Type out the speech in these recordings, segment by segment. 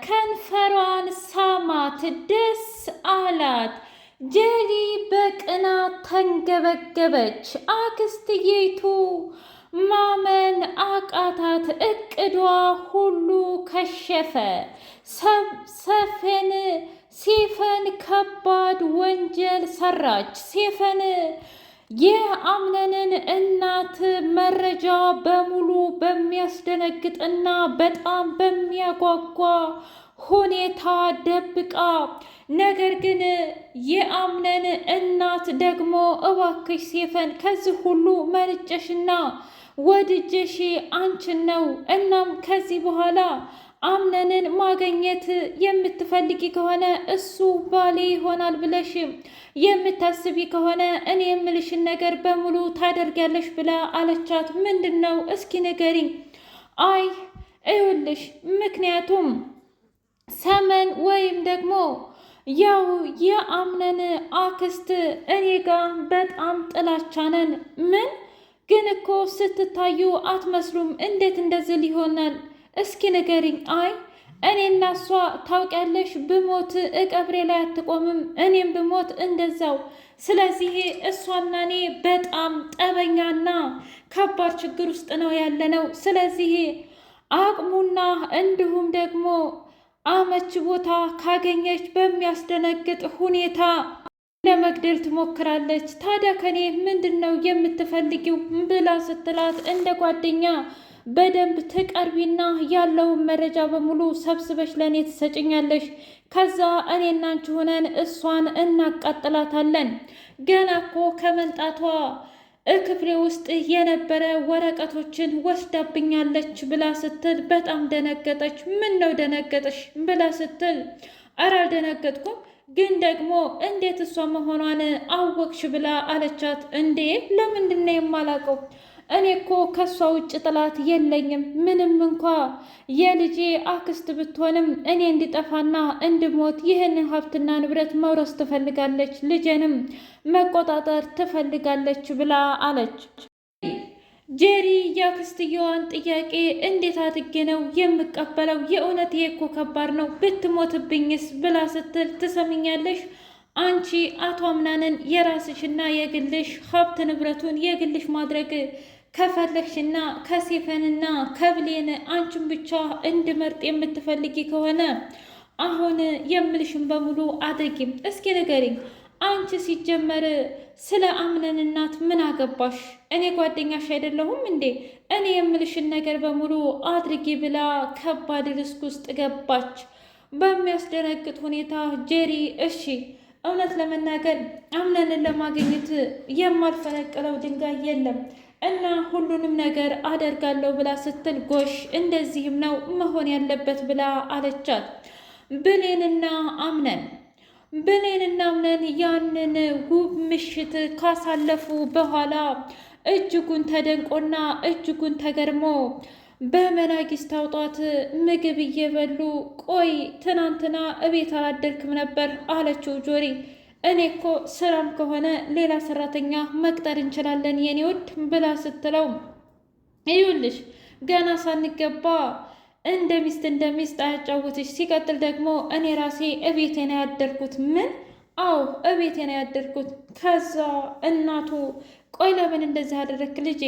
ከንፈሯን ሳማት፣ ደስ አላት። ጄሪ በቅናት ተንገበገበች። አክስትየቱ ማመን አቃታት። እቅዷ ሁሉ ከሸፈ። ሴፈን ከባድ ወንጀል ሰራች። ሴፈን የአምነንን እናት መረጃ በሙሉ በሚያስደነግጥና በጣም በሚያጓጓ ሁኔታ ደብቃ፣ ነገር ግን የአምነን እናት ደግሞ እባክሽ ሴፈን ከዚህ ሁሉ መልጨሽና ወድጀሽ አንቺን ነው። እናም ከዚህ በኋላ አምነንን ማገኘት የምትፈልጊ ከሆነ እሱ ባሌ ይሆናል ብለሽ የምታስቢ ከሆነ እኔ የምልሽን ነገር በሙሉ ታደርጊያለሽ ብላ አለቻት። ምንድን ነው እስኪ ንገሪኝ። አይ እዩልሽ፣ ምክንያቱም ሰመን ወይም ደግሞ ያው የአምነን አክስት እኔ ጋር በጣም ጥላቻ ነን። ምን ግን እኮ ስትታዩ አትመስሉም። እንዴት እንደዚህ ሊሆናል? እስኪ ንገሪኝ። አይ እኔና እሷ ታውቂያለሽ፣ ብሞት እቀብሬ ላይ አትቆምም፣ እኔም ብሞት እንደዛው። ስለዚህ እሷና እኔ በጣም ጠበኛና ከባድ ችግር ውስጥ ነው ያለነው። ስለዚህ አቅሙና እንዲሁም ደግሞ አመች ቦታ ካገኘች በሚያስደነግጥ ሁኔታ ለመግደል ትሞክራለች። ታዲያ ከኔ ምንድን ነው የምትፈልጊው ብላ ስትላት እንደ ጓደኛ በደንብ ትቀርቢና ያለውን መረጃ በሙሉ ሰብስበሽ ለእኔ ትሰጭኛለሽ። ከዛ እኔና አንቺ ሆነን እሷን እናቃጥላታለን። ገና እኮ ከመንጣቷ ክፍሌ ውስጥ የነበረ ወረቀቶችን ወስዳብኛለች ብላ ስትል በጣም ደነገጠች። ምን ነው ደነገጠሽ ብላ ስትል ኧረ አልደነገጥኩም፣ ግን ደግሞ እንዴት እሷ መሆኗን አወቅሽ ብላ አለቻት። እንዴ ለምንድን ነው የማላውቀው? እኔ እኮ ከእሷ ውጭ ጥላት የለኝም። ምንም እንኳ የልጄ አክስት ብትሆንም እኔ እንዲጠፋና እንድሞት ይህንን ሀብትና ንብረት መውረስ ትፈልጋለች፣ ልጄንም መቆጣጠር ትፈልጋለች ብላ አለች። ጄሪ የአክስትየዋን ጥያቄ እንዴት አድርጌ ነው የምቀበለው? የእውነት ይሄ እኮ ከባድ ነው፣ ብትሞትብኝስ ብላ ስትል ትሰምኛለሽ? አንቺ አቶ አምናንን የራስሽና የግልሽ ሀብት ንብረቱን የግልሽ ማድረግ ከፈለግሽና ከሴፈንና ከብሌን አንቺን ብቻ እንድመርጥ የምትፈልጊ ከሆነ አሁን የምልሽን በሙሉ አድርጊም። እስኪ ንገሪኝ፣ አንቺ ሲጀመር ስለ አምነን እናት ምን አገባሽ? እኔ ጓደኛሽ አይደለሁም እንዴ? እኔ የምልሽን ነገር በሙሉ አድርጊ ብላ ከባድ ሪስክ ውስጥ ገባች። በሚያስደነግጥ ሁኔታ ጄሪ እሺ እውነት ለመናገር አምነንን ለማግኘት የማልፈነቅለው ድንጋይ የለም እና ሁሉንም ነገር አደርጋለሁ ብላ ስትል ጎሽ እንደዚህም ነው መሆን ያለበት ብላ አለቻት። ብሌንና አምነን ያንን ውብ ምሽት ካሳለፉ በኋላ እጅጉን ተደንቆና እጅጉን ተገርሞ በመናጊስት አውጧት ምግብ እየበሉ ቆይ ትናንትና እቤት አላደርክም ነበር አለችው ጆሪ። እኔ እኮ ስራም ከሆነ ሌላ ሰራተኛ መቅጠር እንችላለን የኔ ውድ ብላ ስትለው ይኸውልሽ ገና ሳንገባ እንደ ሚስት አያጫውትሽ። ሲቀጥል ደግሞ እኔ ራሴ እቤቴ ነው ያደርኩት። ምን? አዎ እቤቴ ነው ያደርኩት። ከዛ እናቱ ቆይ ለምን እንደዚህ አደረክ ልጄ?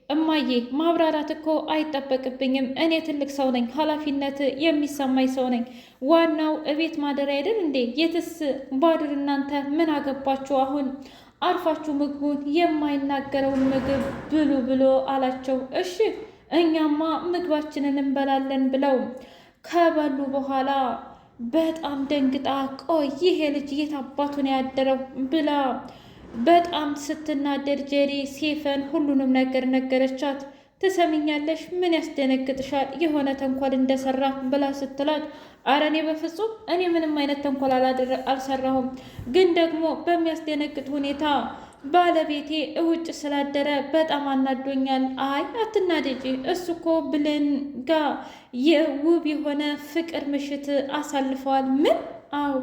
እማዬ ማብራራት እኮ አይጠበቅብኝም። እኔ ትልቅ ሰው ነኝ፣ ኃላፊነት የሚሰማኝ ሰው ነኝ። ዋናው እቤት ማደር አይደል እንዴ? የትስ ባድር እናንተ ምን አገባችሁ? አሁን አርፋችሁ ምግቡን የማይናገረውን ምግብ ብሉ ብሎ አላቸው። እሺ እኛማ ምግባችንን እንበላለን ብለው ከበሉ በኋላ በጣም ደንግጣ ቆይ ይሄ ልጅ የት አባቱን ያደረው ብላ በጣም ስትናደድ ጄሪ ሴፈን ሁሉንም ነገር ነገረቻት። ትሰሚኛለሽ? ምን ያስደነግጥሻል? የሆነ ተንኮል እንደሰራ ብላ ስትላት አረ እኔ በፍጹም እኔ ምንም አይነት ተንኮል አልሰራሁም፣ ግን ደግሞ በሚያስደነግጥ ሁኔታ ባለቤቴ እውጭ ስላደረ በጣም አናዶኛል። አይ አትናደጂ፣ እሱ እኮ ብሌን ጋ የውብ የሆነ ፍቅር ምሽት አሳልፈዋል። ምን? አዎ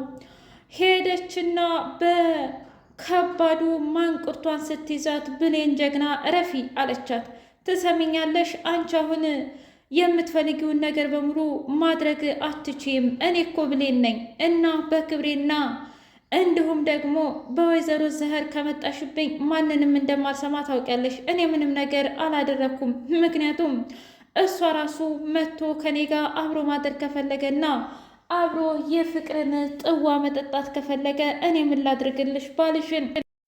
ሄደችና በከባዱ ማንቁርቷን ስትይዛት ብሌን ጀግና እረፊ አለቻት። ትሰሚኛለሽ? አንቺ አሁን የምትፈልጊውን ነገር በሙሉ ማድረግ አትችይም። እኔ እኮ ብሌን ነኝ እና በክብሬና እንዲሁም ደግሞ በወይዘሮ ዘህር ከመጣሽብኝ ማንንም እንደማልሰማ ታውቂያለሽ። እኔ ምንም ነገር አላደረግኩም። ምክንያቱም እሷ ራሱ መጥቶ ከኔ ጋር አብሮ ማደር ከፈለገና አብሮ የፍቅርን ጥዋ መጠጣት ከፈለገ እኔ ምን ላድርግልሽ? ባልሽን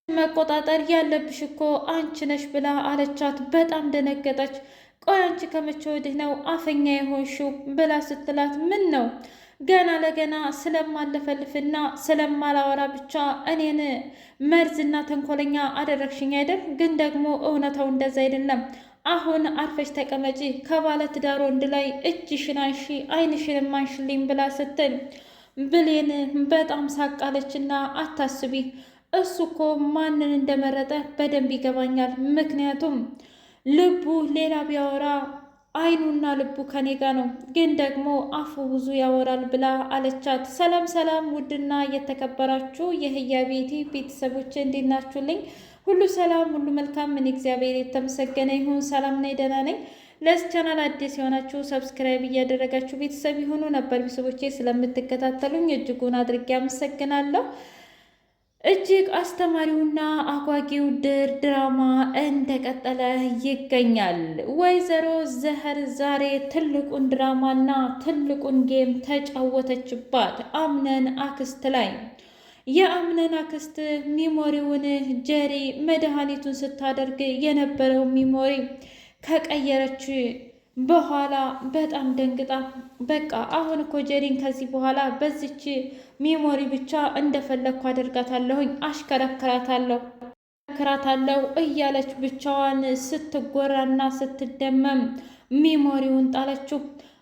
መቆጣጠር ያለብሽ እኮ አንቺ ነሽ ብላ አለቻት። በጣም ደነገጠች። ቆይ አንቺ ከመቼ ወዲህ ነው አፈኛ የሆንሽው? ብላ ስትላት ምን ነው ገና ለገና ስለማለፈልፍና ስለማላወራ ብቻ እኔን መርዝና ተንኮለኛ አደረግሽኝ አይደል? ግን ደግሞ እውነታው እንደዛ አይደለም። አሁን አርፈሽ ተቀመጪ፣ ከባለ ትዳር ወንድ ላይ እጅሽን አንሺ፣ ዓይንሽንም አንሽልኝ ብላ ስትል ብሌን በጣም ሳቃለችና አታስቢ፣ እሱ እኮ ማንን እንደመረጠ በደንብ ይገባኛል። ምክንያቱም ልቡ ሌላ ቢያወራ አይኑና ልቡ ከኔ ጋ ነው፣ ግን ደግሞ አፉ ብዙ ያወራል ብላ አለቻት። ሰላም ሰላም! ውድና የተከበራችሁ የህያ ቤቴ ቤተሰቦች እንዴት ናችሁልኝ? ሁሉ ሰላም፣ ሁሉ መልካም። ምን እግዚአብሔር የተመሰገነ ይሁን። ሰላም ነኝ፣ ደህና ነኝ። ለዚህ ቻናል አዲስ የሆናችሁ ሰብስክራይብ እያደረጋችሁ ቤተሰብ የሆኑ ነበር ቤተሰቦቼ ስለምትከታተሉኝ እጅጉን አድርጌ አመሰግናለሁ። እጅግ አስተማሪውና አጓጊው ድራማ እንደቀጠለ ይገኛል። ወይዘሮ ዘህር ዛሬ ትልቁን ድራማና ትልቁን ጌም ተጫወተችባት አምነን አክስት ላይ። የአምነን አክስት ሚሞሪውን ጀሪ መድኃኒቱን ስታደርግ የነበረው ሚሞሪ ከቀየረች በኋላ በጣም ደንግጣ በቃ አሁን እኮ ጀሪን ከዚህ በኋላ በዚች ሚሞሪ ብቻ እንደፈለግኩ አደርጋታለሁኝ፣ አሽከረክራታለሁ እያለች ብቻዋን ስትጎራና ስትደመም ሚሞሪውን ጣለችው።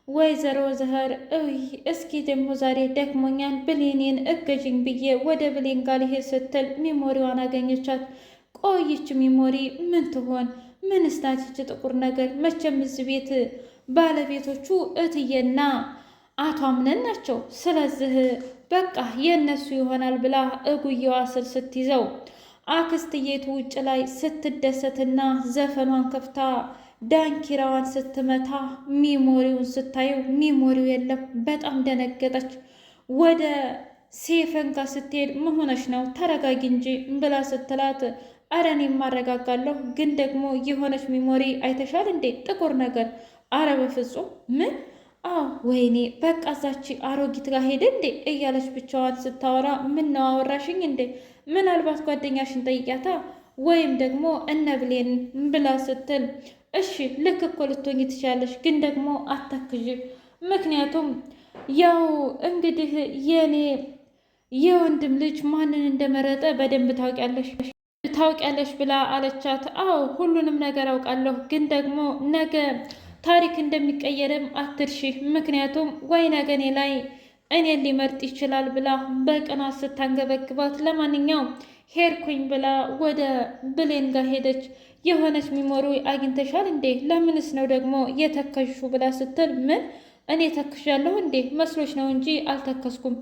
ወይዘሮ ዘህር እስኪ ደግሞ ዛሬ ደክሞኛል፣ ብሌኔን እገዥኝ ብዬ ወደ ብሌን ጋር ልሄድ ስትል ሚሞሪዋን አገኘቻት። ቆይች ሚሞሪ ምን ትሆን? ምን ስታችች ጥቁር ነገር? መቼም እዚህ ቤት ባለቤቶቹ እትዬና አቶ አምነን ናቸው። ስለዚህ በቃ የእነሱ ይሆናል ብላ እጉያዋ ስር ስትይዘው አክስትዬቱ ውጭ ላይ ስትደሰትና ዘፈኗን ከፍታ ዳንኪራዋን ስትመታ ሚሞሪውን ስታየው ሚሞሪው የለም። በጣም ደነገጠች። ወደ ሴፈን ጋር ስትሄድ መሆነች ነው ተረጋጊ እንጂ ብላ ስትላት አረ እኔ ማረጋጋለሁ፣ ግን ደግሞ የሆነች ሚሞሪ አይተሻል እንዴ? ጥቁር ነገር። አረ በፍጹም ምን? አዎ ወይኔ በቃ እዛች አሮጊት ጋር ሄደ እንዴ እያለች ብቻዋን ስታወራ ምን ነው አወራሽኝ እንዴ? ምናልባት ጓደኛሽን ጠይቂያታ ወይም ደግሞ እነ ብሌን ብላ ስትል እሺ ልክ እኮ ልትሆኚ ትችያለሽ፣ ግን ደግሞ አታክዥ። ምክንያቱም ያው እንግዲህ የኔ የወንድም ልጅ ማንን እንደመረጠ በደንብ ታውቂያለሽ ብላ አለቻት። አዎ ሁሉንም ነገር አውቃለሁ፣ ግን ደግሞ ነገ ታሪክ እንደሚቀየርም አትርሺ። ምክንያቱም ወይ ነገ እኔ ላይ እኔን ሊመርጥ ይችላል ብላ በቅናት ስታንገበግባት፣ ለማንኛውም ሄድኩኝ ብላ ወደ ብሌን ጋር ሄደች። የሆነች ሚሞሪ አግኝተሻል እንዴ? ለምንስ ነው ደግሞ የተከሹ ብላ ስትል ምን እኔ ተክሻለሁ እንዴ? መስሎች ነው እንጂ አልተከስኩም።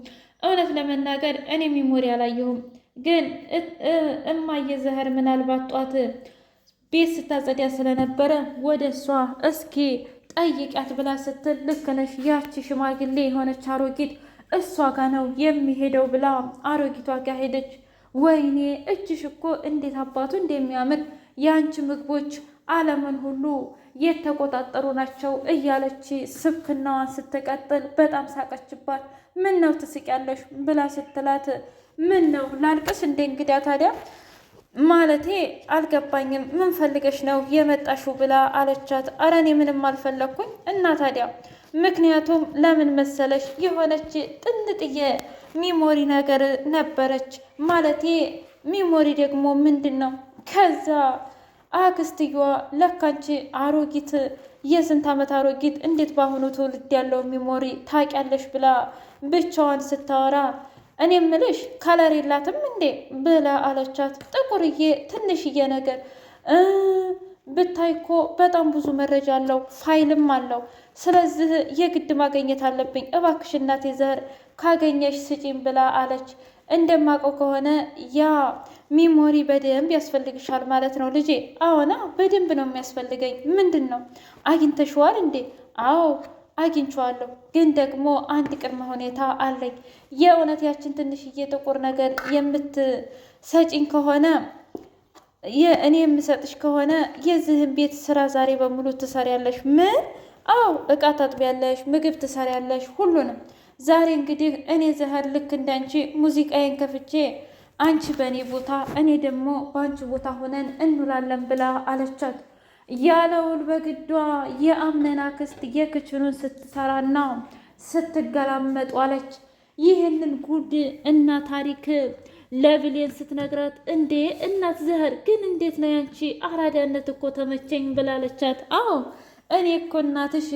እውነት ለመናገር እኔ ሚሞሪ አላየሁም፣ ግን እማዬ ዘህር ምናልባት ጧት ቤት ስታጸዲያ ስለነበረ ወደ እሷ እስኪ ጠይቂያት ብላ ስትል ልክ ነሽ፣ ያቺ ሽማግሌ የሆነች አሮጊት እሷ ጋ ነው የሚሄደው ብላ አሮጊቷ ጋ ሄደች። ወይኔ እጅሽ እኮ እንዴት አባቱ እንደሚያምር የአንቺ ምግቦች ዓለምን ሁሉ የተቆጣጠሩ ናቸው እያለች ስብክናዋን ስትቀጥል በጣም ሳቀችባት። ምን ነው ትስቂያለሽ ብላ ስትላት ምን ነው ላልቅስ እንዴ? እንግዲያ ታዲያ ማለቴ አልገባኝም፣ ምን ፈልገሽ ነው የመጣሽው ብላ አለቻት። አረ እኔ ምንም አልፈለግኩኝ እና ታዲያ ምክንያቱም ለምን መሰለሽ የሆነች ጥንጥዬ ሚሞሪ ነገር ነበረች። ማለቴ ሚሞሪ ደግሞ ምንድን ነው? ከዛ አክስትየዋ ለካንቺ አሮጊት የስንት ዓመት አሮጊት እንዴት በአሁኑ ትውልድ ያለው ሚሞሪ ታውቂያለሽ ብላ ብቻዋን ስታወራ እኔ ምልሽ ከለር የላትም እንዴ ብላ አለቻት። ጥቁርዬ ትንሽዬ ነገር ብታይ እኮ በጣም ብዙ መረጃ አለው፣ ፋይልም አለው። ስለዚህ የግድ ማግኘት አለብኝ። እባክሽ እናቴ ዘህር ካገኘሽ ስጪኝ ብላ አለች። እንደማውቀው ከሆነ ያ ሚሞሪ በደንብ ያስፈልግሻል ማለት ነው ልጄ። አዎና በደንብ ነው የሚያስፈልገኝ። ምንድን ነው አግኝተሽዋል እንዴ? አዎ አግኝቼዋለሁ፣ ግን ደግሞ አንድ ቅድመ ሁኔታ አለኝ። የእውነት ያችን ትንሽዬ ጥቁር ነገር የምትሰጪኝ ከሆነ እኔ የምሰጥሽ ከሆነ የዚህን ቤት ስራ ዛሬ በሙሉ ትሰሪያለሽ። ምን? አዎ እቃ ታጥቢያለሽ፣ ምግብ ትሰሪያለሽ፣ ሁሉንም። ዛሬ እንግዲህ እኔ ዘህር ልክ እንዳንቺ ሙዚቃዬን ከፍቼ አንቺ በእኔ ቦታ እኔ ደግሞ በአንቺ ቦታ ሆነን እንውላለን ብላ አለቻት። ያለውል በግዷ የአምነን አክስት የክችኑን ስትሰራና ስትገላመጡ አለች። ይህንን ጉድ እና ታሪክ ለብሌን ስትነግራት እንዴ እናት ዘህር ግን እንዴት ነው ያንቺ አራዳነት እኮ ተመቸኝ ብላለቻት። አዎ እኔ እኮ እናትሽ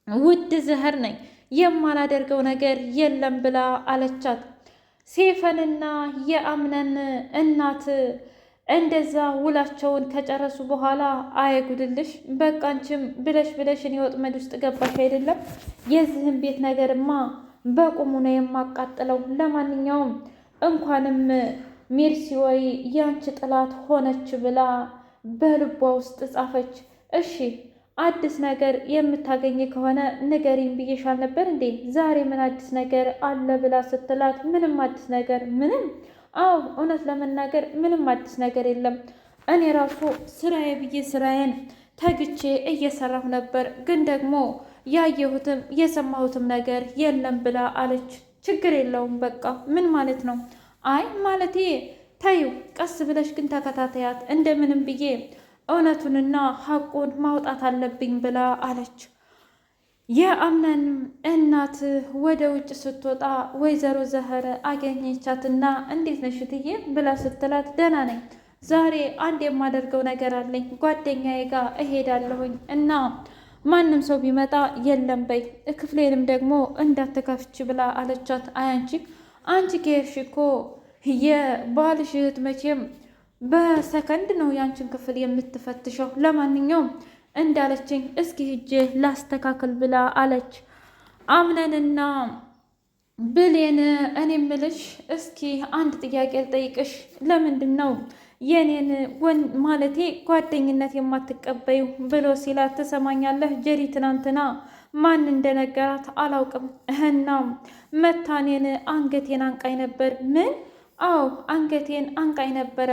ውድ ዘህር ነኝ፣ የማላደርገው ነገር የለም ብላ አለቻት። ሴፈንና የአምነን እናት እንደዛ ውላቸውን ከጨረሱ በኋላ አየጉድልሽ በቃ አንቺም ብለሽ ብለሽ እኔ ወጥመድ ውስጥ ገባሽ አይደለም? የዚህም ቤት ነገርማ በቁሙ ነው የማቃጥለው። ለማንኛውም እንኳንም ሜርሲ ወይ ያንቺ ጥላት ሆነች ብላ በልቧ ውስጥ ጻፈች። እሺ አዲስ ነገር የምታገኝ ከሆነ ንገሪኝ ብዬሻል ነበር እንዴ? ዛሬ ምን አዲስ ነገር አለ ብላ ስትላት ምንም አዲስ ነገር ምንም። አዎ እውነት ለመናገር ምንም አዲስ ነገር የለም። እኔ ራሱ ስራዬ ብዬ ስራዬን ተግቼ እየሰራሁ ነበር፣ ግን ደግሞ ያየሁትም የሰማሁትም ነገር የለም ብላ አለች። ችግር የለውም በቃ ምን ማለት ነው? አይ ማለቴ ተይው፣ ቀስ ብለሽ ግን ተከታተያት፣ እንደምንም ብዬ እውነቱንና ሀቁን ማውጣት አለብኝ ብላ አለች። የአምነን እናት ወደ ውጭ ስትወጣ ወይዘሮ ዘህር አገኘቻትና እንዴት ነሽ እትዬ ብላ ስትላት ደህና ነኝ፣ ዛሬ አንድ የማደርገው ነገር አለኝ፣ ጓደኛዬ ጋር እሄዳለሁኝ እና ማንም ሰው ቢመጣ የለም በይ፣ ክፍሌንም ደግሞ እንዳትከፍች ብላ አለቻት። አንቺ ከሄድሽ እኮ የባልሽ እህት መቼም በሰከንድ ነው ያንቺን ክፍል የምትፈትሸው። ለማንኛውም እንዳለችኝ እስኪ ሂጄ ላስተካክል ብላ አለች። አምነንና ብሌን እኔ ምልሽ እስኪ አንድ ጥያቄ ልጠይቅሽ፣ ለምንድን ነው የኔን ማለቴ ጓደኝነት የማትቀበዩ ብሎ ሲላት፣ ትሰማኛለህ ጀሪ ትናንትና ማን እንደነገራት አላውቅም እና መታኔን አንገቴን አንቃኝ ነበር። ምን? አዎ አንገቴን አንቃኝ ነበረ።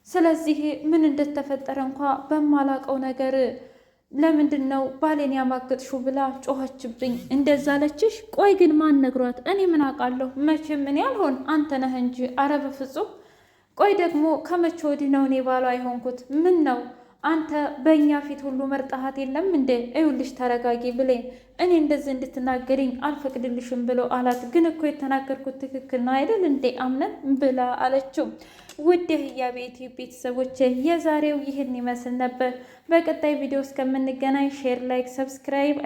ስለዚህ ምን እንደተፈጠረ እንኳ በማላውቀው ነገር ለምንድን ነው ባሌን ያማገጥሽው ብላ ጮኸችብኝ። እንደዛ አለችሽ? ቆይ ግን ማን ነግሯት? እኔ ምን አውቃለሁ? መቼም ምን ያልሆን አንተ ነህ እንጂ። አረ በፍጹም። ቆይ ደግሞ ከመቼ ወዲህ ነው እኔ ባሏ የሆንኩት? ምን ነው አንተ በእኛ ፊት ሁሉ መርጣሃት የለም እንዴ? እዩልሽ ተረጋጊ ብሌን፣ እኔ እንደዚህ እንድትናገሪኝ አልፈቅድልሽም ብሎ አላት። ግን እኮ የተናገርኩት ትክክል ነው አይደል እንዴ አምነን ብላ አለችው። ውድ የህያቤት ቤተሰቦች የዛሬው ይህን ይመስል ነበር። በቀጣይ ቪዲዮ እስከምንገናኝ ሼር፣ ላይክ፣ ሰብስክራይብ